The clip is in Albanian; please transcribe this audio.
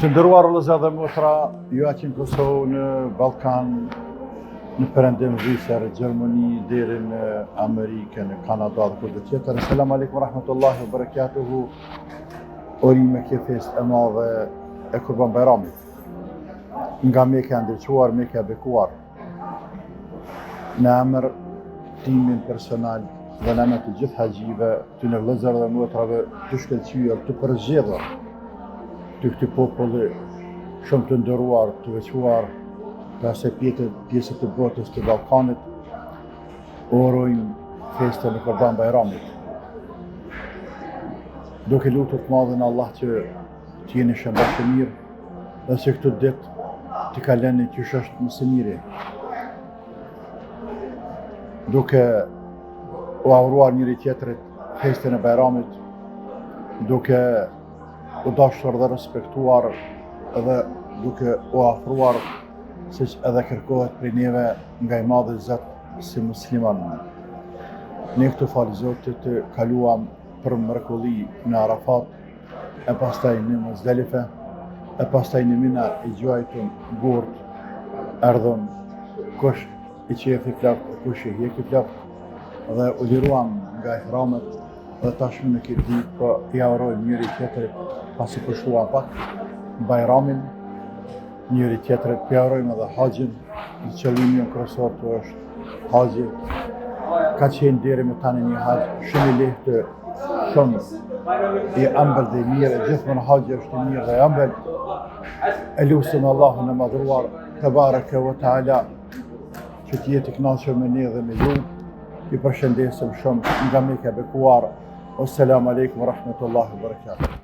Të nderuar vëllezër dhe motra, ju që në Kosovë, në Ballkan, në perëndim Zvicër, Gjermani, deri në Amerikë, në Kanada dhe kudo tjetër. Selam aleikum rahmetullahi wa barakatuhu. Orime kjo festë e madhe e Kurban Bayramit. Nga Mekë e ndërquar, Mekë e bekuar. Në emër timin personal dhe në emër të gjithë haxhive, të në vëllezër dhe motrave të shkëlqyer, të përzgjedhur të këtij populli shumë të nderuar, të veçuar nga asaj pjesë të botës të Ballkanit, urojmë festën e Kurban Bayramit. Duke lutur të madhin Allah që të jeni shëndet të mirë dhe që këtë ditë të kaleni qysh është më së miri. Duke u auruar njëri tjetrit festën e Bayramit, duke u dashur dhe respektuar edhe duke u afruar siç edhe kërkohet prej neve nga i madhi Zot si musliman. Ne këtu falë Zotit të kaluam për mrekulli në Arafat, e pastaj në Muzdalife, e pastaj në Mina i gjuajtëm gurt, erdhëm kush i qefi plak, kush i hjeki plak, dhe u liruam nga ihramet dhe tashmë në këtë ditë po ja urojmë njëri tjetrit pasi pushtuam pak Bayramin, njëri tjetrit po ja urojmë edhe haxhin, në qëllimi jon kryesor të është haxhi. Ka qenë deri me tani një haxh shumë i lehtë, shumë i ëmbël dhe i mirë, gjithmonë haxhi është i mirë dhe i ëmbël. E lutem Allahun e madhruar te bareke ve taala që të jetë i kënaqur me ne dhe me ju. Ju përshëndesim shumë nga Mekë e bekuar. Assalamu alaikum wa rahmatullahi wa barakatuh.